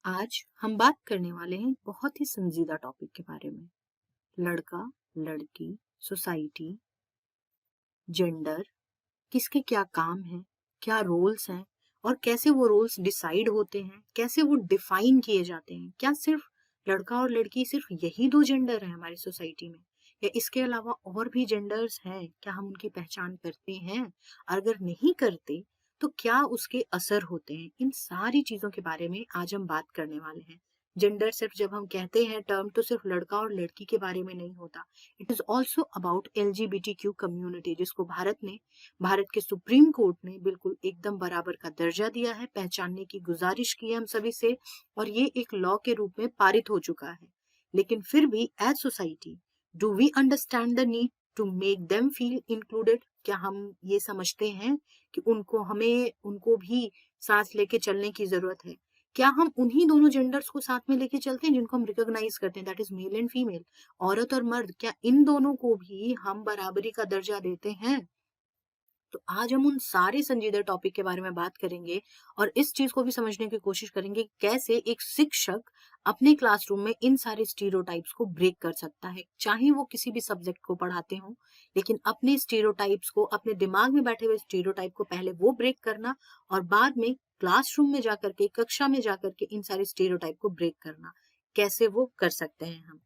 आज हम बात करने वाले हैं बहुत ही संजीदा टॉपिक के बारे में। लड़का, लड़की, सोसाइटी, जेंडर, किसके क्या काम है, क्या रोल्स हैं और कैसे वो रोल्स डिसाइड होते हैं, कैसे वो डिफाइन किए जाते हैं। क्या सिर्फ लड़का और लड़की सिर्फ यही दो जेंडर है हमारी सोसाइटी में, या इसके अलावा और भी जेंडर्स हैं? क्या हम उनकी पहचान करते हैं? अगर नहीं करते तो क्या उसके असर होते हैं? इन सारी चीजों के बारे में आज हम बात करने वाले हैं। जेंडर सिर्फ जब हम कहते हैं टर्म तो सिर्फ लड़का और लड़की के बारे में नहीं होता। It is also about LGBTQ community, जिसको भारत के सुप्रीम कोर्ट ने बिल्कुल एकदम बराबर का दर्जा दिया है, पहचानने की गुजारिश की है हम सभी से, और ये एक लॉ के रूप में पारित हो चुका है। लेकिन फिर भी as society, do we understand the need to make them feel included? क्या हम ये समझते हैं कि उनको भी सांस लेके चलने की जरूरत है? क्या हम उन्हीं दोनों जेंडर्स को साथ में लेके चलते हैं जिनको हम रिकॉग्नाइज करते हैं, that is male and female, औरत और मर्द? क्या इन दोनों को भी हम बराबरी का दर्जा देते हैं? तो आज हम उन सारे संजीदा टॉपिक के बारे में बात करेंगे और इस चीज को भी समझने की कोशिश करेंगे कि कैसे एक शिक्षक अपने क्लासरूम में इन सारे स्टीरियोटाइप्स को ब्रेक कर सकता है, चाहे वो किसी भी सब्जेक्ट को पढ़ाते हो। लेकिन अपने स्टीरियोटाइप्स को, अपने दिमाग में बैठे हुए स्टीरियोटाइप को पहले वो ब्रेक करना और बाद में क्लासरूम में जाकर के, कक्षा में जाकर के इन सारे स्टीरियोटाइप को ब्रेक करना। कैसे वो कर सकते हैं हम?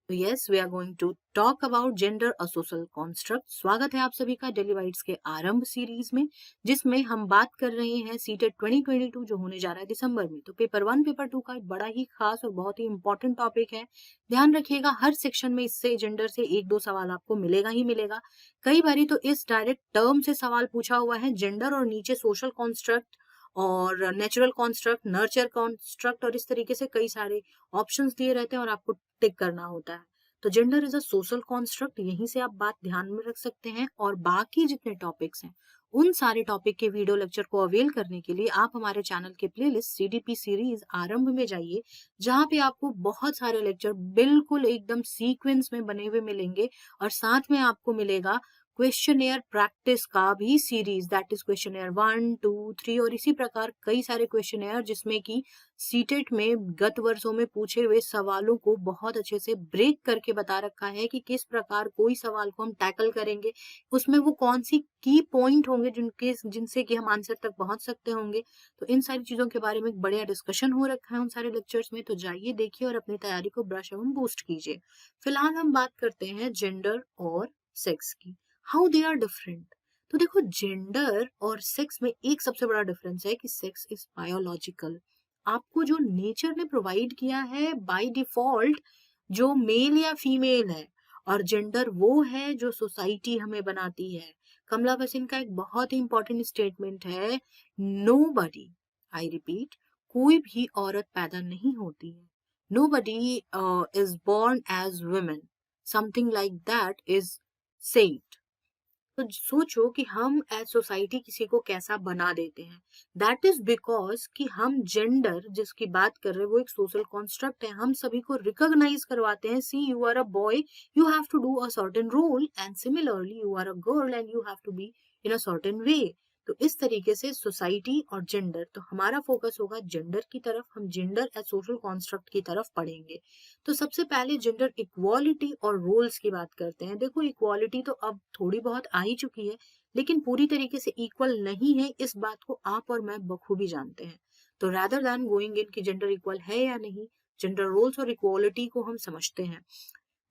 तो yes, we are going to talk about gender a social construct. स्वागत है आप सभी का डेली वाइट्स के आरंभ सीरीज में, जिसमें हम बात कर रहे हैं सीटेट 2022 जो होने जा रहा है दिसंबर में। तो पेपर 1 पेपर 2 का एक बड़ा ही खास और बहुत ही इंपॉर्टेंट टॉपिक है। ध्यान रखिएगा, हर सेक्शन में इससे जेंडर से एक दो सवाल आपको मिलेगा ही मिलेगा। कई बारी तो इस डायरेक्ट टर्म से सवाल पूछा हुआ है, जेंडर और नीचे सोशल कॉन्स्ट्रक्ट और नेचुरल कॉन्स्ट्रक्ट, नर्चर कॉन्स्ट्रक्ट, और इस तरीके से कई सारे ऑप्शंस दिए रहते हैं और आपको टिक करना होता है। तो gender is a social construct, यहीं से आप बात ध्यान में रख सकते हैं। और बाकी जितने टॉपिक्स हैं, उन सारे टॉपिक के वीडियो लेक्चर को अवेल करने के लिए आप हमारे चैनल के प्लेलिस्ट CDP सीरीज आरंभ में जाइए, जहां पे आपको बहुत सारे लेक्चर बिल्कुल एकदम सीक्वेंस में बने हुए मिलेंगे। और साथ में आपको मिलेगा क्वेश्चनेयर प्रैक्टिस का भी सीरीज, दैट इज क्वेश्चनेयर 1, 2, 3, और इसी प्रकार कई सारे क्वेश्चनेयर जिसमें कि सीटेट में गत वर्षों में पूछे हुए सवालों को बहुत अच्छे से ब्रेक करके बता रखा है कि किस प्रकार कोई सवाल को हम टैकल करेंगे, उसमें वो कौन सी की पॉइंट होंगे जिनसे कि हम आंसर तक पहुंच सकते होंगे। तो इन सारी चीजों के बारे में एक बढ़िया डिस्कशन हो रखा है उन सारे लेक्चर्स में, तो जाइए देखिए और अपनी तैयारी को ब्रश एवं बूस्ट कीजिए। फिलहाल हम बात करते हैं जेंडर और सेक्स की, हाउ दे आर डिफरेंट। तो देखो, जेंडर और सेक्स में एक सबसे बड़ा डिफरेंस है कि सेक्स इज बायोलॉजिकल, आपको जो नेचर ने प्रोवाइड किया है बाय डिफॉल्ट, जो मेल या फीमेल है। और जेंडर वो है जो सोसाइटी हमें बनाती है। कमला बसिन का एक बहुत ही इंपॉर्टेंट स्टेटमेंट है, नोबडी, आई रिपीट, कोई भी औरत पैदा नहीं होती है, nobody is born as women, something like that is said. तो सोचो कि हम एज सोसाइटी किसी को कैसा बना देते हैं। दैट इज बिकॉज कि हम जेंडर जिसकी बात कर रहे हैं वो एक सोशल कॉन्स्ट्रक्ट है, हम सभी को रिकॉग्नाइज करवाते हैं, see you are a boy, you have to do a certain role, and similarly you are a girl and you have to be in a certain way. तो इस तरीके से सोसाइटी और जेंडर, तो हमारा फोकस होगा जेंडर की तरफ, हम जेंडर एज सोशल कॉन्स्ट्रक्ट की तरफ पढ़ेंगे। तो सबसे पहले जेंडर इक्वालिटी और रोल्स की बात करते हैं। देखो, इक्वालिटी तो अब थोड़ी बहुत आ ही चुकी है, लेकिन पूरी तरीके से इक्वल नहीं है, इस बात को आप और मैं बखूबी जानते हैं। तो रैदर दैन गोइंग इन कि जेंडर इक्वल है या नहीं, जेंडर रोल्स और इक्वालिटी को हम समझते हैं।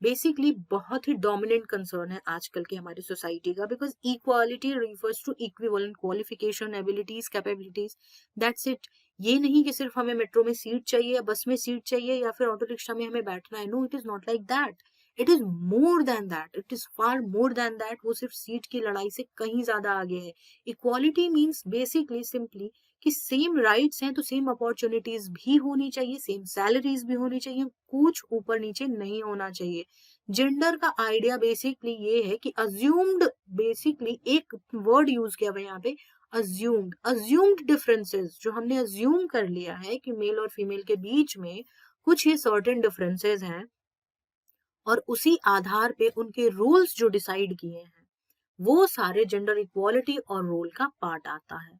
बेसिकली बहुत ही डोमिनेंट कंसर्न है आजकल की हमारी सोसाइटी का, because equality refers to equivalent qualification, abilities, capabilities, that's it. ये नहीं कि सिर्फ हमें मेट्रो में सीट चाहिए या बस में सीट चाहिए या फिर ऑटो रिक्शा में हमें बैठना है। No, it is not like that. It is more than that, it is far more than that. वो सिर्फ सीट की लड़ाई से कहीं ज्यादा आगे है। इक्वालिटी मीन्स बेसिकली सिंपली कि सेम राइट्स हैं तो सेम अपॉर्चुनिटीज भी होनी चाहिए, सेम सैलरीज भी होनी चाहिए, कुछ ऊपर नीचे नहीं होना चाहिए। जेंडर का आइडिया बेसिकली ये है कि अज्यूम्ड, बेसिकली एक वर्ड यूज किया हुआ यहाँ पे, अज्यूम्ड डिफरेंसेस, जो हमने अज्यूम कर लिया है कि मेल और फीमेल के बीच में कुछ ही सर्टेन डिफरेंसेस हैं, और उसी आधार पे उनके रूल्स जो डिसाइड किए हैं, वो सारे जेंडर इक्वालिटी और रोल का पार्ट आता है।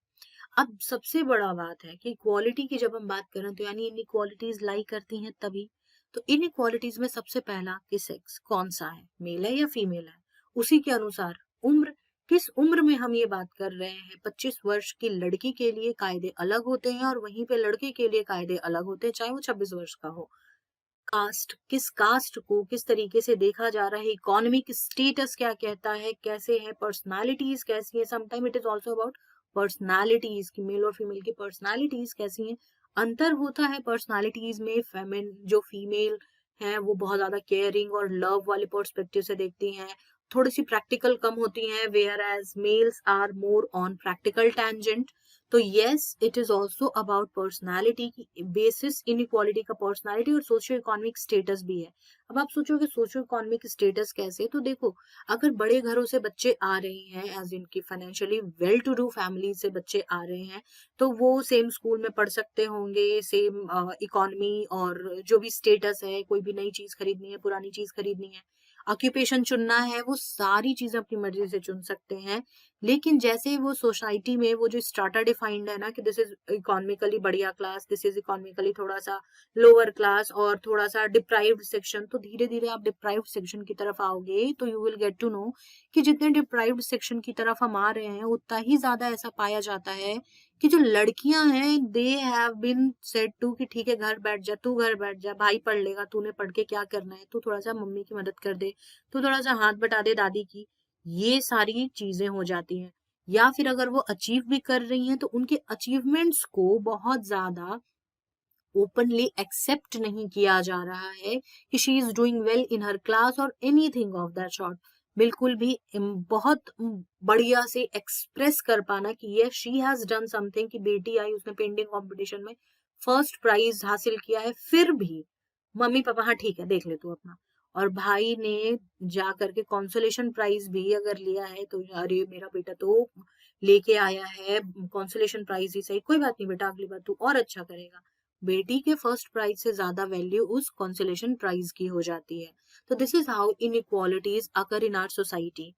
अब सबसे बड़ा बात है कि इक्वालिटी की जब हम बात करें तो यानी इनइक्वालिटीज लाई करती हैं तभी। तो इनइक्वालिटीज में सबसे पहला कि सेक्स कौन सा है, मेल है या फीमेल है, उसी के अनुसार उम्र, किस उम्र में हम ये बात कर रहे हैं। 25 वर्ष की लड़की के लिए कायदे अलग होते हैं और वहीं पे लड़के के लिए कायदे अलग होते हैं, चाहे वो 26 वर्ष का हो। कास्ट, किस कास्ट को किस तरीके से देखा जा रहा है, इकोनॉमिक स्टेटस क्या कहता है, कैसे है, पर्सनालिटीज कैसी है, sometime it is also about personalities की मेल और फीमेल की पर्सनालिटीज कैसी हैं। अंतर होता है पर्सनालिटीज में, फेमिन जो फीमेल है वो बहुत ज्यादा केयरिंग और लव वाले पर्सपेक्टिव से देखती हैं, थोड़ी सी प्रैक्टिकल कम होती हैं, whereas males are more on practical tangent. तो yes, it is also about personality की बेसिस इनइक्वालिटी का पर्सनालिटी और सोशियो इकोनॉमिक स्टेटस भी है। अब आप सोचोगे सोशियो इकोनॉमिक स्टेटस कैसे, तो देखो, अगर बड़े घरों से बच्चे आ रहे हैं, एज इनकी financially well to do family से बच्चे आ रहे हैं, तो वो सेम स्कूल में पढ़ सकते होंगे, सेम इकोनॉमी और जो भी स्टेटस है, कोई भी नई चीज खरीदनी है, पुरानी चीज खरीदनी है, ऑक्यूपेशन चुनना है, वो सारी चीजें अपनी मर्जी से चुन सकते हैं। लेकिन जैसे वो सोसाइटी में वो जो स्ट्राटा डिफाइंड है ना कि दिस इज इकोनॉमिकली बढ़िया क्लास, दिस इज इकोनॉमिकली थोड़ा सा लोअर क्लास और थोड़ा सा डिप्राइव्ड सेक्शन, तो धीरे धीरे आप डिप्राइव्ड सेक्शन की तरफ आओगे तो you will get to know कि जितने डिप्राइव्ड सेक्शन की तरफ हम आ रहे हैं उतना ही ज्यादा ऐसा पाया जाता है कि जो लड़कियां हैं they have been said to कि ठीक है घर बैठ जा, तू घर बैठ जा, भाई पढ़ लेगा, तूने पढ़ के क्या करना है, तू थोड़ा सा मम्मी की मदद कर दे, तू थोड़ा सा हाथ बटा दे दादी की, ये सारी चीजें हो जाती हैं। या फिर अगर वो अचीव भी कर रही हैं तो उनके अचीवमेंट्स को बहुत ज्यादा ओपनली एक्सेप्ट नहीं किया जा रहा है कि she is doing well in her class और एनीथिंग ऑफ दैट सॉर्ट। बिल्कुल भी बहुत बढ़िया से एक्सप्रेस कर पाना कि ये शी हैज डन समथिंग, कि बेटी आई उसने पेंटिंग कंपटीशन में फर्स्ट प्राइज हासिल किया है, फिर भी मम्मी पापा हाँ ठीक है देख ले तू अपना, और भाई ने जा करके कॉन्सोलेशन प्राइज भी अगर लिया है तो अरे मेरा बेटा तो लेके आया है कॉन्सोलेशन प्राइज ही सही, कोई बात नहीं बेटा अगली बार तू और अच्छा करेगा। बेटी के फर्स्ट प्राइज से ज्यादा वैल्यू उस कॉन्सोलेशन प्राइज की हो जाती है। तो this is how inequalities occur in our society.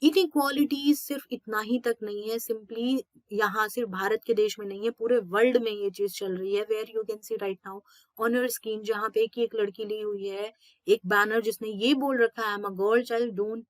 Inequalities सिर्फ इतना ही तक नहीं है, सिंपली यहाँ सिर्फ भारत के देश में नहीं है, पूरे वर्ल्ड में ये चीज चल रही है। Where you can see right now on your screen, जहाँ पे एक लड़की ली हुई है एक बैनर जिसने ये बोल रखा है, I am a girl child, don't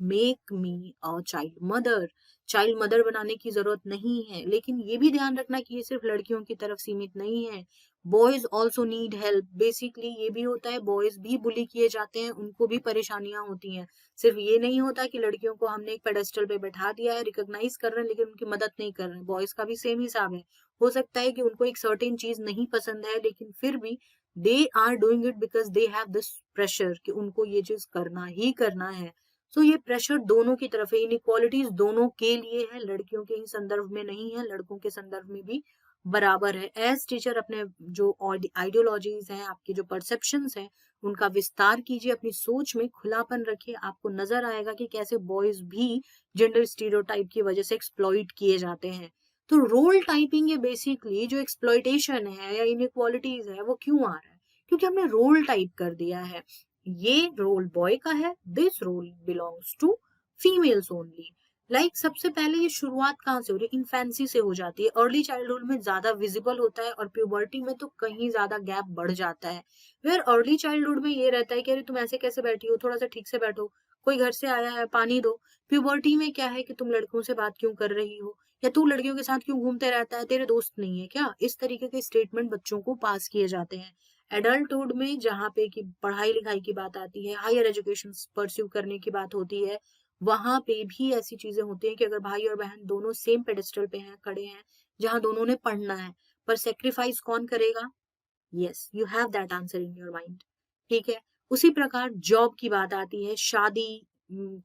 make me a child mother. Child mother बनाने की जरूरत नहीं है, लेकिन ये भी ध्यान रखना कि ये सिर्फ लड़कियों की तरफ सीमित नहीं है, boys also need help. Basically ये भी होता है, बॉयज भी बुली किए जाते हैं, उनको भी परेशानियां होती हैं। सिर्फ ये नहीं होता कि लड़कियों को हमने एक पेडेस्टल पे बैठा दिया है, रिकॉग्नाइज कर रहे हैं लेकिन उनकी मदद नहीं कर रहे हैं, बॉयज का भी सेम हिसाब है। हो सकता है कि उनको एक सर्टेन चीज नहीं पसंद है, लेकिन फिर भी they are doing it because they have this pressure कि उनको ये चीज करना ही करना है। सो ये प्रेशर दोनों की तरफ है, इनइक्वालिटीज दोनों के लिए है, लड़कियों के ही संदर्भ में नहीं है, लड़कों के संदर्भ में भी बराबर है। एज टीचर अपने जो आइडियोलॉजीज हैं, आपकी जो परसेप्शंस हैं, उनका विस्तार कीजिए, अपनी सोच में खुलापन रखिए, आपको नजर आएगा कि कैसे बॉयज भी जेंडर स्टीरियोटाइप की वजह से एक्सप्लॉइट किए जाते हैं। तो रोल टाइपिंग ये बेसिकली जो एक्सप्लॉइटेशन है या इनइक्वालिटीज है वो क्यों आ रहा है, क्योंकि हमने रोल टाइप कर दिया है। ये रोल बॉय का है, this role belongs to females only. Like सबसे पहले ये शुरुआत कहाँ से हो रही है, इन्फेंसी से हो जाती है, अर्ली चाइल्डहुड में ज्यादा विजिबल होता है और प्यूबर्टी में तो कहीं ज्यादा गैप बढ़ जाता है। वेयर अर्ली चाइल्डहुड में ये रहता है कि अरे तुम ऐसे कैसे बैठी हो, थोड़ा सा ठीक से बैठो, कोई घर से आया है पानी दो। प्यूबर्टी में क्या है कि तुम लड़कों से बात क्यों कर रही हो, या तू लड़कियों के साथ क्यों घूमते रहता है, तेरे दोस्त नहीं है क्या, इस तरीके के स्टेटमेंट बच्चों को पास किए जाते हैं। एडल्टहुड में जहाँ पे कि पढ़ाई लिखाई की बात आती है, हायर एजुकेशन परस्यू करने की बात होती है, वहां पे भी ऐसी चीजें होती हैं कि अगर भाई और बहन दोनों सेम पेडेस्टल पे हैं, खड़े हैं, जहां दोनों ने पढ़ना है, पर सेक्रीफाइस कौन करेगा, yes you have that answer in your mind. ठीक है, उसी प्रकार जॉब की बात आती है, शादी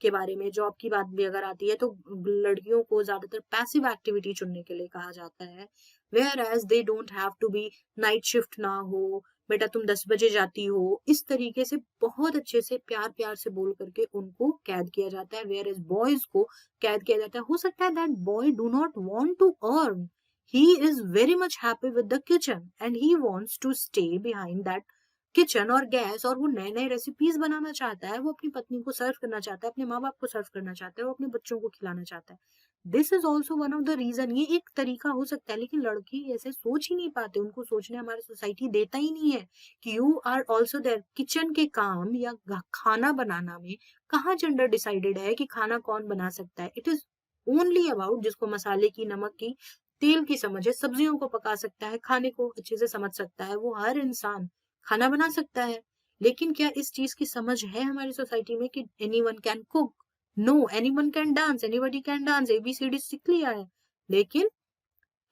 के बारे में जॉब की बात भी अगर आती है तो लड़कियों को ज्यादातर पैसिव एक्टिविटी चुनने के लिए कहा जाता है। Whereas they don't have to be, night shift ना हो, बेटा तुम 10 बजे जाती हो, इस तरीके से बहुत अच्छे से प्यार प्यार से बोल करके उनको कैद किया जाता है। वेयर एज बॉयज को कैद किया जाता है। हो सकता है that boy do not want to earn, he is very much happy with the kitchen and he wants to stay behind that kitchen और गैस, और वो नए नए रेसिपीज बनाना चाहता है, वो अपनी पत्नी को सर्व करना चाहता है, अपने माँ बाप को सर्व करना चाहता है, वो अपने बच्चों को खिलाना चाहता है। This is also one of the reason. ये एक तरीका हो सकता है, लेकिन लड़के ऐसे सोच ही नहीं पाते, उनको सोचने हमारी सोसाइटी देता ही नहीं है कि you are also there. Kitchen के काम या खाना बनाना में कहाँ जेंडर डिसाइडेड है कि खाना कौन बना सकता है? इट इज ओनली अबाउट जिसको मसाले की, नमक की, तेल की समझ है, सब्जियों को पका सकता है, खाने को अच्छे से समझ सकता है, वो हर इंसान खाना बना सकता है। लेकिन क्या इस चीज की समझ है हमारी सोसाइटी में कि anyone can cook? No, anyone can dance, anybody can dance, ABCD सीख लिया है, लेकिन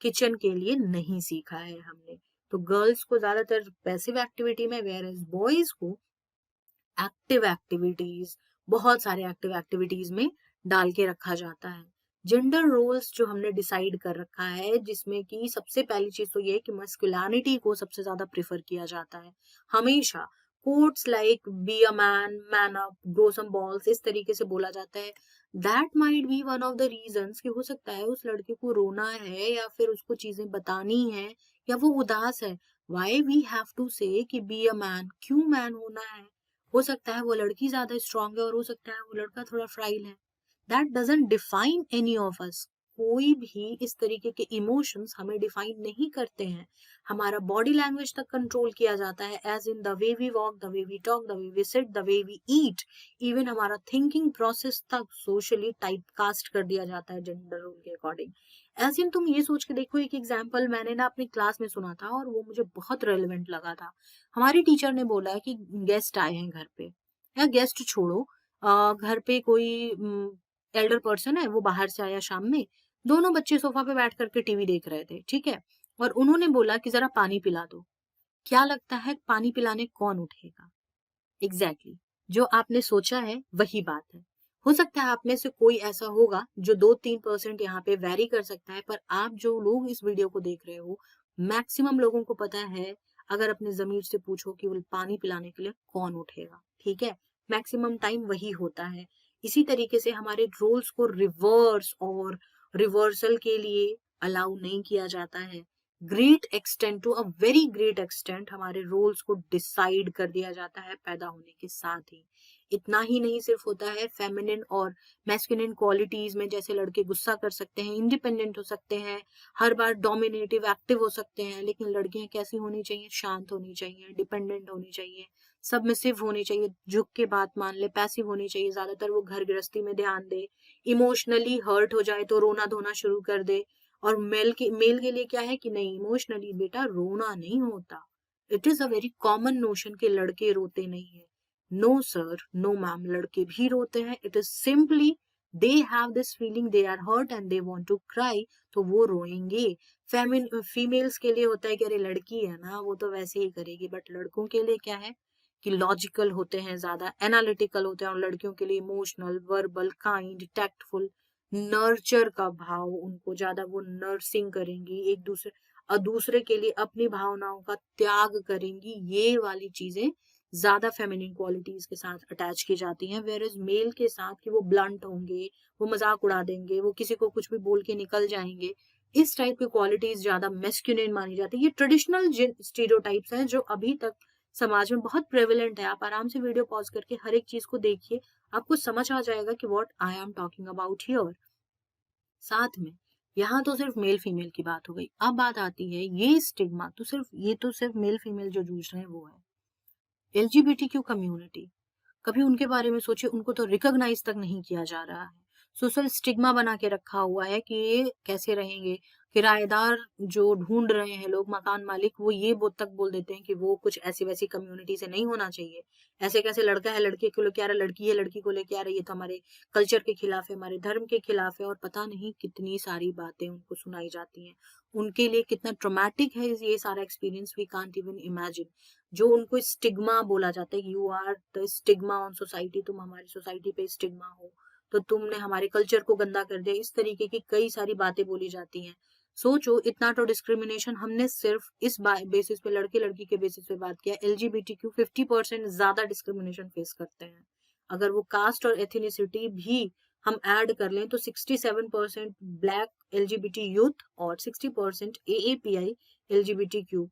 किचन के लिए नहीं सीखा है हमने। तो गर्ल्स को ज्यादातर पैसिव एक्टिविटी में, वेयर एज बॉयज को एक्टिव एक्टिविटीज, बहुत सारे एक्टिव एक्टिविटीज में डाल के रखा जाता है। जेंडर रोल्स जो हमने डिसाइड कर रखा है, जिसमें कि सबसे पहली चीज तो ये है कि मस्कुलिनिटी को सबसे ज्यादा प्रेफर किया जाता है हमेशा। Quotes like be a man, man up, grow some balls, इस तरीके से बोला जाता है। That might be one of the reasons कि हो सकता है उस लड़के को रोना है या फिर उसको चीजें बतानी है या वो उदास है। वाई वी हैव टू से कि बी अ मैन, क्यों मैन होना है? हो सकता है वो लड़की ज्यादा स्ट्रांग है और हो सकता है वो लड़का थोड़ा फ्राइल है। That doesn't define any of us. कोई भी इस तरीके के इमोशंस हमें डिफाइन नहीं करते हैं। हमारा बॉडी लैंग्वेज तक कंट्रोल किया जाता है, as in the way we walk, the way we talk, the way we sit, the way we eat. Even हमारा थिंकिंग प्रोसेस तक सोशली टाइप कास्ट कर दिया जाता है जेंडर रोल के अकॉर्डिंग। एज इन तुम ये सोच के देखो, एक एग्जाम्पल मैंने ना अपनी क्लास में सुना था और वो मुझे बहुत रेलिवेंट लगा था। हमारी टीचर ने बोला कि गेस्ट आए हैं घर पे, या गेस्ट छोड़ो, घर पे कोई एल्डर पर्सन है, वो बाहर से आया शाम में। दोनों बच्चे सोफा पे बैठ करके टीवी देख रहे थे, ठीक है, और उन्होंने बोला कि जरा पानी पिला दो। क्या लगता है पानी पिलाने कौन उठेगा? एग्जैक्टली जो आपने सोचा है वही बात है। हो सकता है आप में से कोई ऐसा होगा जो 2-3% यहाँ पे वेरी कर सकता है, पर आप जो लोग इस वीडियो को देख रहे हो, मैक्सिमम लोगों को पता है। अगर अपने जमीर से पूछो कि वो पानी पिलाने के लिए कौन उठेगा, ठीक है, मैक्सिमम टाइम वही होता है। इसी तरीके से हमारे रोल्स को रिवर्स और रिवर्सल के लिए अलाउ नहीं किया जाता है। Great extent, to a very great extent, हमारे रोल्स को डिसाइड कर दिया जाता है पैदा होने के साथ ही। इतना ही नहीं सिर्फ होता है, फेमिनिन और मैस्कुलिन क्वालिटीज में जैसे लड़के गुस्सा कर सकते हैं, इंडिपेंडेंट हो सकते हैं, हर बार डोमिनेटिव एक्टिव हो सकते हैं, लेकिन लड़कियां कैसी होनी चाहिए? शांत होनी चाहिए, डिपेंडेंट होनी चाहिए, सबमिसिव होनी चाहिए, झुक के बात मान ले, पैसिव होनी चाहिए, ज्यादातर वो घर गृहस्थी में ध्यान दे, इमोशनली हर्ट हो जाए तो रोना धोना शुरू कर दे। और मेल के लिए क्या है कि नहीं, इमोशनली बेटा रोना नहीं होता। It is a very common notion कि लड़के रोते नहीं है। नो सर, नो मैम, लड़के भी रोते हैं। It is simply they have this feeling, they are hurt and they want to cry, तो वो रोएंगे। फीमेल्स के लिए होता है कि अरे लड़की है ना, वो तो वैसे ही करेगी। बट लड़कों के लिए क्या है कि लॉजिकल होते हैं, ज्यादा एनालिटिकल होते हैं, और लड़कियों के लिए emotional, verbal, kind, tactful, nurture का भाव, उनको ज्यादा वो नर्सिंग करेंगी, एक दूसरे और दूसरे के लिए अपनी भावनाओं का त्याग करेंगी। ये वाली चीजें ज्यादा फेमिनिन क्वालिटीज के साथ अटैच की जाती हैं। वेयर इज मेल के साथ कि वो ब्लंट होंगे, वो मजाक उड़ा देंगे, वो किसी को कुछ भी बोल के निकल जाएंगे। इस टाइप की क्वालिटीज ज्यादा मेस्क्यूलिन मानी जाती है। ये ट्रेडिशनल स्टीरियोटाइप्स हैं जो अभी तक समाज में बहुत प्रेवलेंट है। आप आराम से वीडियो पॉज करके हर एक चीज को देखिए, आपको समझ आ जाएगा कि what I am talking about here. साथ में यहाँ तो सिर्फ मेल फीमेल की बात हो गई, अब बात आती है ये स्टिग्मा, तो सिर्फ मेल फीमेल जो जूझ रहे हैं वो है एलजीबीटीक्यू कम्युनिटी। कभी उनके बारे में सोचे, उनको तो रिकॉग्नाइज तक नहीं किया जा रहा है। सोशल स्टिग्मा बना के रखा हुआ है कि ये कैसे रहेंगे। किराएदार जो ढूंढ रहे हैं लोग, मकान मालिक, वो ये तक बोल देते हैं कि वो कुछ ऐसी वैसी कम्युनिटी से नहीं होना चाहिए। ऐसे कैसे लड़का है लड़के को लेके आ रहा है, लड़की है लड़की को लेके आ रही है, तो हमारे कल्चर के खिलाफ है, हमारे धर्म के खिलाफ है, और पता नहीं कितनी सारी बातें उनको सुनाई जाती हैं। उनके लिए कितना ट्रोमैटिक है ये सारा experience, we can't even imagine. जो उनको स्टिग्मा बोला जाता है, you are the stigma on society, तुम हमारी सोसाइटी पे स्टिग्मा हो, तो तुमने हमारे कल्चर को गंदा कर दिया, इस तरीके की कई सारी बातें बोली जाती हैं। सोचो, इतना तो डिस्क्रिमिनेशन हमने सिर्फ इस बेसिस पे, लड़के लड़की के बेसिस पे बात किया। एलजीबीटीक्यू 50% ज्यादा डिस्क्रिमिनेशन फेस करते हैं। अगर वो कास्ट और एथिनिसिटी भी हम ऐड कर लें तो 67% ब्लैक एलजीबीटी यूथ और 60% एएपीआई एलजीबीटीक्यू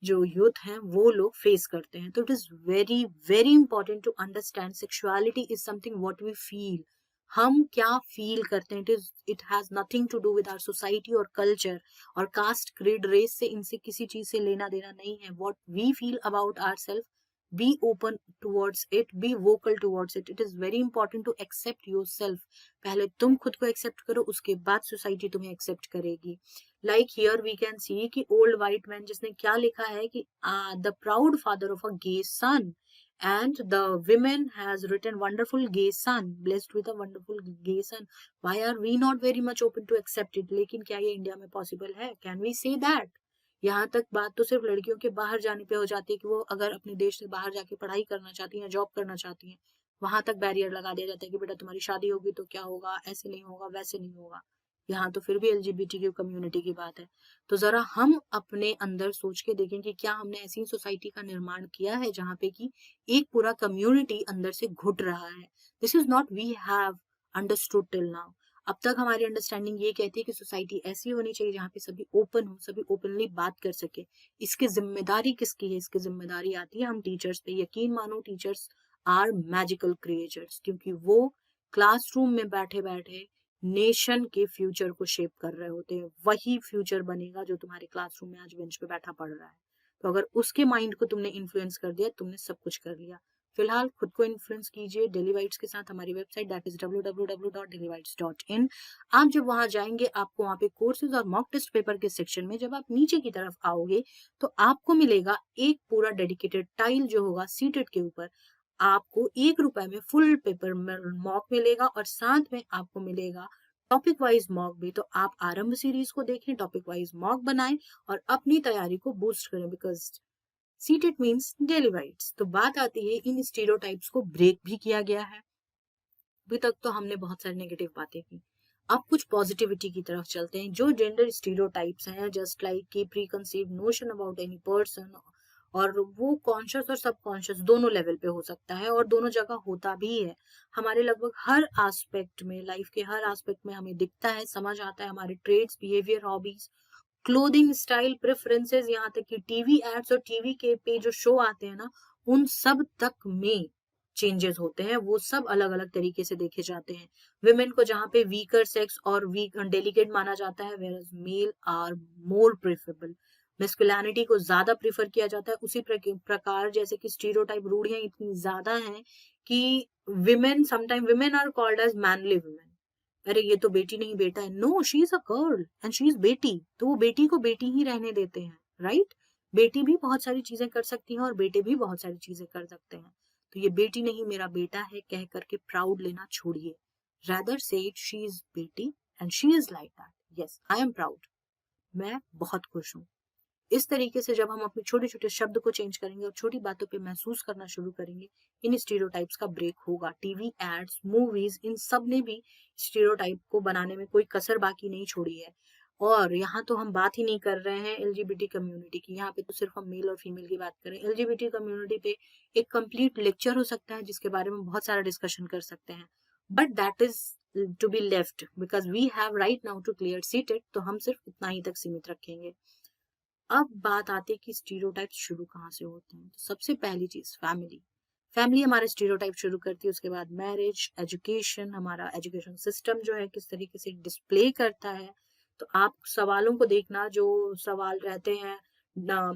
जो यूथ हैं वो लोग फेस करते हैं। तो it is very very important to understand sexuality is something what we feel. हम क्या फील करते हैं, it has nothing to do with our society और कल्चर और कास्ट, क्रीड, रेस से, इनसे किसी चीज से लेना देना नहीं है. What we feel about our self, be open towards it, be vocal towards it. It is very important to accept your self. पहले तुम खुद को एक्सेप्ट करो, उसके बाद सोसाइटी तुम्हें एक्सेप्ट करेगी. Like here we can see कि ओल्ड वाइट मैन जिसने क्या लिखा है कि the proud father of a gay son, and the women has written wonderful gay son, blessed with a wonderful gay son. Why are we not very much open to accept it? लेकिन क्या ये India में possible है? Can we say that? यहाँ तक बात तो सिर्फ लड़कियों के बाहर जाने पे हो जाती है कि वो अगर अपने देश से बाहर जाके पढ़ाई करना चाहती हैं, जॉब करना चाहती हैं, वहां तक बैरियर लगा दिया जाता है कि बेटा तुम्हारी शादी होगी तो क्या होगा, ऐसे नहीं होगा, वैसे नहीं होगा. यहाँ तो फिर भी एलजीबीटीक्यू कम्युनिटी की बात है. तो जरा हम अपने अंदर सोच के देखें कि क्या हमने ऐसी सोसाइटी का निर्माण किया है जहाँ पे कि एक पूरा कम्युनिटी अंदर से घुट रहा है. This is not we have understood till now. अब तक हमारी अंडरस्टैंडिंग ये कहती है कि सोसाइटी ऐसी होनी चाहिए जहाँ पे सभी ओपन हो, सभी ओपनली बात कर सके. इसकी जिम्मेदारी किसकी है? इसकी जिम्मेदारी आती है हम टीचर्स पे. यकीन मानो टीचर्स आर मैजिकल क्रिएचर्स, क्योंकि वो क्लासरूम में बैठे बैठे नेशन के फ्यूचर को शेप कर रहे होते हैं. वही फ्यूचर बनेगा जो तुम्हारे क्लासरूम में आज बेंच पे बैठा पढ़ रहा है. तो अगर उसके माइंड को तुमने इन्फ्लुएंस कर दिया, तुमने सब कुछ कर लिया. फिलहाल खुद को इन्फ्लुएंस कीजिए डेली वाइट्स के साथ. हमारी वेबसाइट दैट इज www.dailybites.in. आप जब वहां जाएंगे, आपको वहां पे कोर्सेज और मॉक टेस्ट पेपर के सेक्शन में जब आप नीचे की तरफ आओगे तो आपको मिलेगा एक पूरा डेडिकेटेड टाइल जो होगा सीटेड के ऊपर. आपको ₹1 में फुल पेपर मॉक मिलेगा और साथ में आपको मिलेगा टॉपिक वाइज मॉक भी. तो आप आरंभ सीरीज को देखें, टॉपिक वाइज मॉक बनाएं और अपनी तैयारी को बूस्ट करें, because CTET means daily whites. तो बात आती है इन स्टीरियोटाइप्स को ब्रेक भी किया गया है. अभी तक तो हमने बहुत सारी नेगेटिव बातें की. अब कुछ पॉजिटिविटी की तरफ चलते हैं. जो जेंडर स्टीरियोटाइप्स हैं, जस्ट लाइक की pre conceive notion about any person, और वो कॉन्शियस और सबकॉन्शियस दोनों लेवल पे हो सकता है और दोनों जगह होता भी है. हमारे लगभग हर एस्पेक्ट में, लाइफ के हर एस्पेक्ट में हमें दिखता है, समझ आता है. हमारे traits, behaviour, hobbies, clothing style, preferences, यहाँ तक कि टीवी एड्स और टीवी के पे जो शो आते हैं ना, उन सब तक में चेंजेस होते हैं. वो सब अलग अलग तरीके से देखे जाते हैं. विमेन को जहाँ पे वीकर सेक्स और वीक डेलिकेट माना जाता है, where male are more preferable. Masculinity को ज्यादा प्रेफर किया जाता है. उसी प्रकार जैसे कि स्टीरियोटाइप, रूढ़ियां इतनी ज्यादा हैं कि women, sometime women are called as manly women. अरे ये तो बेटी नहीं बेटा है. No, she is a girl and she is बेटी. तो वो बेटी को बेटी ही रहने देते हैं, राइट? बेटी भी बहुत सारी चीजें कर सकती हैं और बेटे भी बहुत सारी चीजें कर सकते हैं. तो ये बेटी नहीं मेरा बेटा है कह करके प्राउड लेना छोड़िए. रादर से इट शी इज बेटी and she is like that. Yes, I am proud. मैं बहुत खुश हूँ. इस तरीके से जब हम अपने छोटे छोटे शब्द को चेंज करेंगे और छोटी बातों पे महसूस करना शुरू करेंगे, इन स्टीरियोटाइप्स का ब्रेक होगा. टीवी एड्स, मूवीज, इन सब ने भी स्टीरियोटाइप को बनाने में कोई कसर बाकी नहीं छोड़ी है. और यहाँ तो हम बात ही नहीं कर रहे हैं एलजीबीटी कम्युनिटी की. यहाँ पे तो सिर्फ हम मेल और फीमेल की बात करें. एलजीबीटी कम्युनिटी पे एक कंप्लीट लेक्चर हो सकता है जिसके बारे में बहुत सारा डिस्कशन कर सकते हैं. But that is to be left because we have right now to clear CTET. तो हम सिर्फ इतना ही तक सीमित रखेंगे. अब बात आती है कि स्टीरियोटाइप्स शुरू कहाँ से होते हैं. तो सबसे पहली चीज फैमिली. फैमिली हमारे स्टीरियोटाइप शुरू करती है. उसके बाद मैरिज, एजुकेशन, हमारा एजुकेशन सिस्टम जो है किस तरीके से डिस्प्ले करता है. तो आप सवालों को देखना, जो सवाल रहते हैं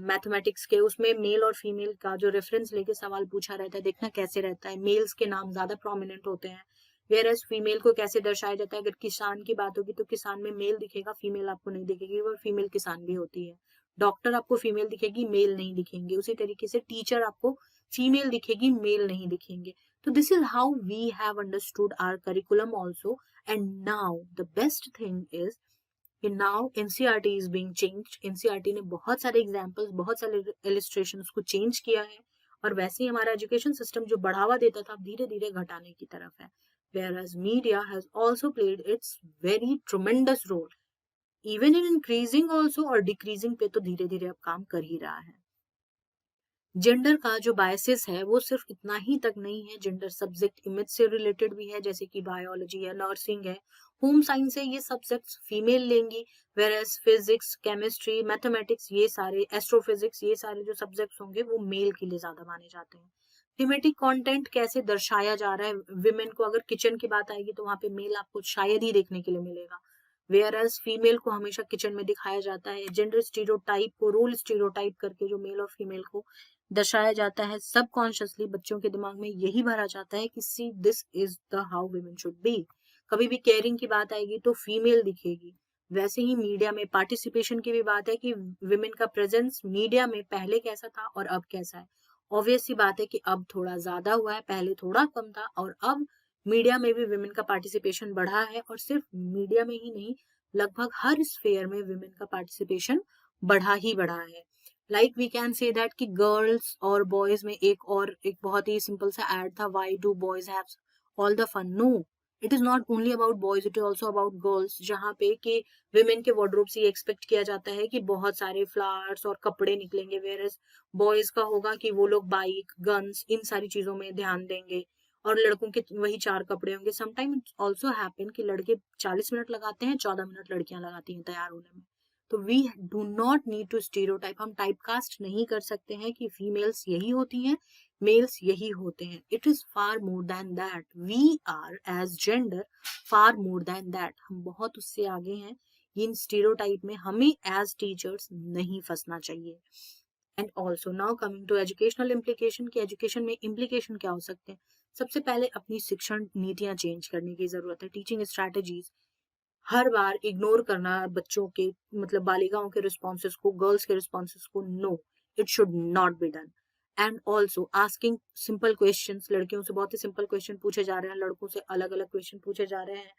मैथमेटिक्स के, उसमें मेल और फीमेल का जो रेफरेंस लेके सवाल पूछा रहता है, देखना कैसे रहता है. मेल्स के नाम ज्यादा प्रोमिनेंट होते हैं, वेयर एज फीमेल को कैसे दर्शाया जाता है. अगर किसान की बात होगी तो किसान में मेल दिखेगा, फीमेल आपको नहीं दिखेगी, वो फीमेल किसान भी होती है. डॉक्टर आपको फीमेल दिखेगी, मेल नहीं दिखेंगे. उसी तरीके से टीचर आपको फीमेल दिखेगी, मेल नहीं दिखेंगे. तो this is how we have understood our curriculum also. And now the best thing is कि now NCERT is being changed. NCERT ने बहुत सारे एग्जांपल्स, बहुत सारे इलिस्ट्रेशंस को चेंज किया है. और वैसे ही हमारा एजुकेशन सिस्टम जो बढ़ावा देता था, धीरे धीरे घटाने की तरफ है. whereas media has also played its very tremendous role, even in increasing also और डिक्रीजिंग पे तो धीरे धीरे अब काम कर ही रहा है. जेंडर का जो बायसेस है वो सिर्फ इतना ही तक नहीं है. जेंडर सब्जेक्ट इमेज से रिलेटेड भी है, जैसे कि बायोलॉजी है, नर्सिंग है, होम साइंस है, ये सब्जेक्ट्स फीमेल लेंगी. Whereas physics, chemistry, mathematics, ये सारे, एस्ट्रोफिजिक्स, ये सारे जो सब्जेक्ट्स होंगे वो मेल के लिए ज्यादा माने जाते हैं. थीमेटिक कंटेंट कैसे दर्शाया जा रहा है विमेन को, अगर किचन की बात आएगी तो वहां पे मेल आपको शायद ही देखने के लिए मिलेगा, वेयर एज फीमेल को हमेशा किचन में दिखाया जाता है। जेंडर स्टीरियोटाइप को रोल स्टीरियोटाइप करके जो मेल और फीमेल को दर्शाया जाता है, सबकॉन्शियसली बच्चों के दिमाग में यही भरा जाता है कि see this is the how women should be. कभी भी केयरिंग की बात आएगी तो फीमेल दिखेगी। वैसे ही मीडिया में पार्टिसिपेशन की भी बात है कि विमेन का प्रेजेंस मीडिया में पहले कैसा था और अब कैसा है। ऑब्वियस सी बात है कि अब थोड़ा ज्यादा हुआ है, पहले थोड़ा कम था, और अब मीडिया में भी विमेन का पार्टिसिपेशन बढ़ा है, और सिर्फ मीडिया में ही नहीं, लगभग हर स्फेयर में विमेन का पार्टिसिपेशन बढ़ा ही बढ़ा है। Like we can say that कि गर्ल्स और बॉयज में एक बहुत ही सिंपल सा एड था, why do boys have all the fun. No, it is not only about boys, it is also about girls, जहाँ पे कि विमेन के वार्डरोब से एक्सपेक्ट किया जाता है कि बहुत सारे फ्लावर्स और कपड़े निकलेंगे, वेयर बॉयज का होगा कि वो लोग बाइक, गन्स, इन सारी चीजों में ध्यान देंगे, और लड़कों के वही 4 कपड़े होंगे। समटाइम इट ऑल्सो हैपन कि लड़के 40 मिनट लगाते हैं, 14 मिनट लड़कियां लगाती हैं तैयार होने में। तो we do not need to stereotype, हम टाइपकास्ट नहीं कर सकते हैं कि फीमेल्स यही होती हैं, मेल्स यही होते हैं। It is far more than that, we are as gender far more than that, हम बहुत उससे आगे हैं। इन स्टीरियोटाइप में हमें एज टीचर्स नहीं फंसना चाहिए। And also now coming to educational implication, कि एजुकेशन में इम्प्लीकेशन क्या हो सकते हैं। सबसे पहले अपनी शिक्षण नीतियां चेंज करने की जरूरत है। टीचिंग स्ट्रैटेजीज, हर बार इग्नोर करना बच्चों के, मतलब बालिकाओं के रिस्पॉन्सेस को, गर्ल्स के रिस्पॉन्सेस को, no, it should not be done. And also asking simple questions, लड़कियों से बहुत ही सिंपल क्वेश्चन पूछे जा रहे हैं, लड़कों से अलग अलग क्वेश्चन पूछे जा रहे हैं।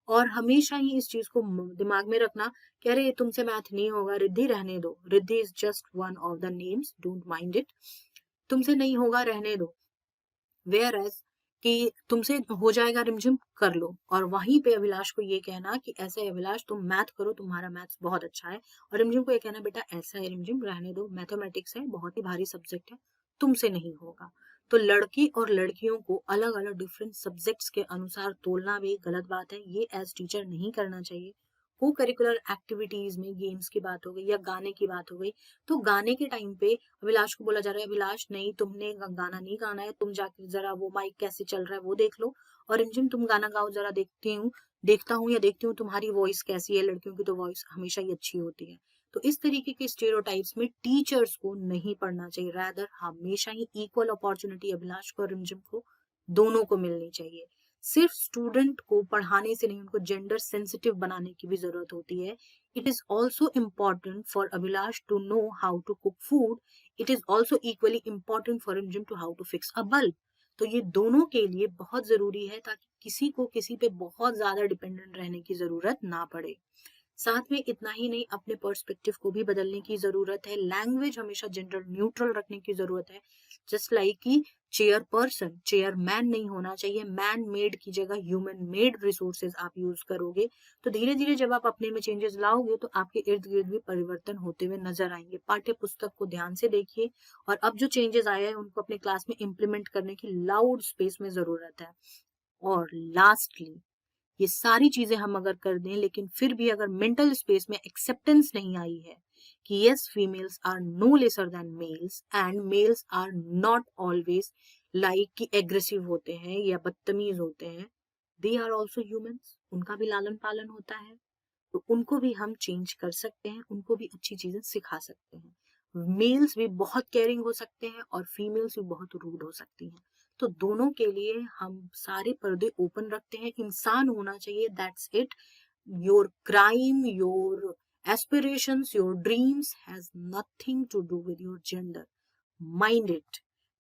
और हमेशा ही इस चीज को दिमाग में रखना कि अरे तुमसे मैथ नहीं होगा रिद्धि, रहने दो, Riddhi is just one of the names, don't mind it, तुमसे नहीं होगा रहने दो। वेयर एज कि तुमसे हो जाएगा रिमझिम, कर लो। और वहीं पे अभिलाष को ये कहना कि ऐसे अभिलाष तुम मैथ करो, तुम्हारा मैथ्स बहुत अच्छा है, और रिमझिम को ये कहना बेटा ऐसा है रिमझिम, रहने दो, मैथमेटिक्स है, बहुत ही भारी सब्जेक्ट है, तुमसे नहीं होगा। तो लड़की और लड़कियों को अलग अलग डिफरेंट सब्जेक्ट्स के अनुसार तोलना भी गलत बात है, ये एज टीचर नहीं करना चाहिए। को करिकुलर एक्टिविटीज में गेम्स की बात हो गई या गाने की बात हो गई, तो गाने के टाइम पे अभिलाष को बोला जा रहा है अभिलाष नहीं, तुमने गाना नहीं गाना है, तुम जाके जरा वो माइक कैसे चल रहा है वो देख लो, और रिमझिम तुम गाना गाओ जरा, देखता हूँ या देखती हूँ तुम्हारी वॉइस कैसी है, लड़कियों की तो वॉइस हमेशा ही अच्छी होती है। तो इस तरीके के स्टेरियोटाइप्स में टीचर्स को नहीं पढ़ना चाहिए, रादर हमेशा ही इक्वल अपॉर्चुनिटी अभिलाष को और रिमझिम को दोनों को मिलनी चाहिए। सिर्फ स्टूडेंट को पढ़ाने से नहीं, उनको जेंडर सेंसिटिव बनाने की भी जरूरत होती है। It is also important for Abhilash to know how to cook food, it is also equally important for Rimjhim to how to fix a bulb. तो ये दोनों के लिए बहुत जरूरी है, ताकि किसी को किसी पे बहुत ज्यादा डिपेंडेंट रहने की जरूरत ना पड़े। साथ में इतना ही नहीं, अपने पर्सपेक्टिव को भी बदलने की जरूरत है। लैंग्वेज हमेशा जेंडर न्यूट्रल रखने की जरूरत है। जस्ट लाइक कि चेयरपर्सन चेयरमैन नहीं होना चाहिए, मैन मेड की जगह ह्यूमन मेड रिसोर्सेज आप यूज करोगे, तो धीरे धीरे जब आप अपने में चेंजेस लाओगे तो आपके इर्द गिर्द भी परिवर्तन होते हुए नजर आएंगे। पाठ्य पुस्तक को ध्यान से देखिए, और अब जो चेंजेस आए हैं उनको अपने क्लास में इम्प्लीमेंट करने की लाउड स्पेस में जरूरत है। और लास्टली, ये सारी चीजें हम अगर कर दें, लेकिन फिर भी अगर मेंटल स्पेस में एक्सेप्टेंस नहीं आई है कि yes females are no lesser than males, and males are not always like कि एग्रेसिव होते हैं या बदतमीज होते हैं, दे आर ऑल्सो ह्यूमंस, उनका भी लालन पालन होता है, तो उनको भी हम चेंज कर सकते हैं, उनको भी अच्छी चीजें सिखा सकते हैं। मेल्स भी बहुत केयरिंग हो सकते हैं और फीमेल्स भी बहुत रूड हो सकती हैं। तो दोनों के लिए हम सारे पर्दे ओपन रखते हैं। इंसान होना चाहिए, that's it. Your crime, your aspirations, your dreams has nothing to do with your gender, mind it.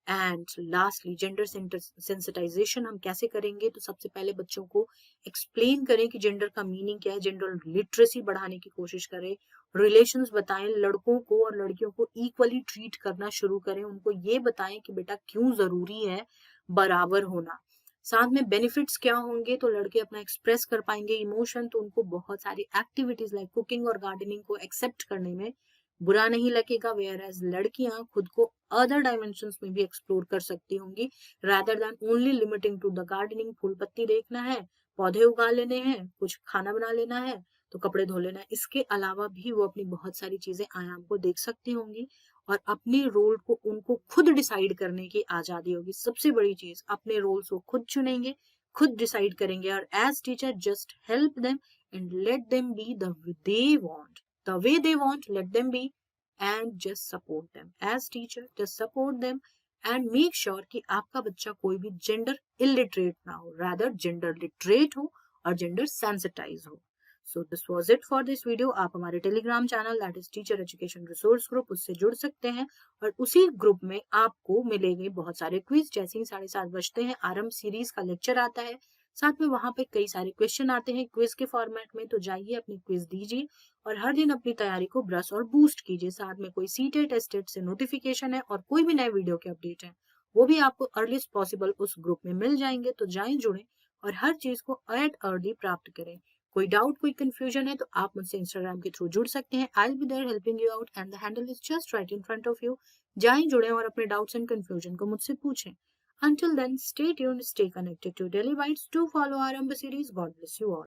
And lastly, gender sensitization हम कैसे करेंगे, तो सबसे पहले बच्चों को एक्सप्लेन करें कि जेंडर का मीनिंग क्या है, जेंडर लिटरेसी बढ़ाने की कोशिश करें, रिलेशंस बताएं, लड़कों को और लड़कियों को इक्वली ट्रीट करना शुरू करें, उनको ये बताएं कि बेटा क्यों जरूरी है बराबर होना। साथ में बेनिफिट्स क्या होंगे, तो लड़के अपना एक्सप्रेस कर पाएंगे इमोशन, तो उनको बहुत सारी एक्टिविटीज लाइक कुकिंग और गार्डनिंग को एक्सेप्ट करने में बुरा नहीं लगेगा, वेयर एज लड़कियां खुद को अदर डायमेंशंस में भी एक्सप्लोर कर सकती होंगी, rather than only limiting to the gardening. फूल पत्ती देखना है, पौधे उगा लेने हैं, कुछ खाना बना लेना है, तो कपड़े धो लेना है, इसके अलावा भी वो अपनी बहुत सारी चीजें आयाम को देख सकती होंगी। और अपने रोल को उनको खुद डिसाइड करने की आजादी होगी। सबसे बड़ी चीज, अपने रोल्स को खुद चुनेंगे, खुद डिसाइड करेंगे, और as teacher just help them and let them be the they want, the way they want, let them be and just support them. As teacher just support them and make sure कि आपका बच्चा कोई भी gender illiterate ना हो, rather gender literate हो और gender sensitize हो। So this was it for this video. आप हमारे Telegram channel that is teacher education resource group, उससे जुड़ सकते हैं और उसी ग्रुप में आपको मिलेंगे बहुत सारे क्विज। जैसे ही 7:30 बजते हैं आरंभ सीरीज का लेक्चर आता है, साथ में वहां पे कई सारे क्वेश्चन आते हैं क्विज के फॉर्मेट में, तो जाइए अपनी क्विज दीजिए और हर दिन अपनी तैयारी को ब्रश और बूस्ट कीजिए। साथ में कोई सीटेट टेस्टेड से नोटिफिकेशन है और कोई भी नए वीडियो के अपडेट है वो भी आपको अर्लीस्ट पॉसिबल उस ग्रुप में मिल जाएंगे। तो जाएं, जुड़ें और हर चीज को एट अर्ली प्राप्त करें। कोई डाउट, कोई कंफ्यूजन है तो आप मुझसे इंस्टाग्राम के थ्रू जुड़ सकते हैं। I will be there helping you out and the handle is just right in front of you. जाएं, जुड़ें और अपने डाउट्स एंड कंफ्यूजन को मुझसे पूछें। Until then, stay tuned, stay connected to Daily Bites. Do follow our Amba series. God bless you all.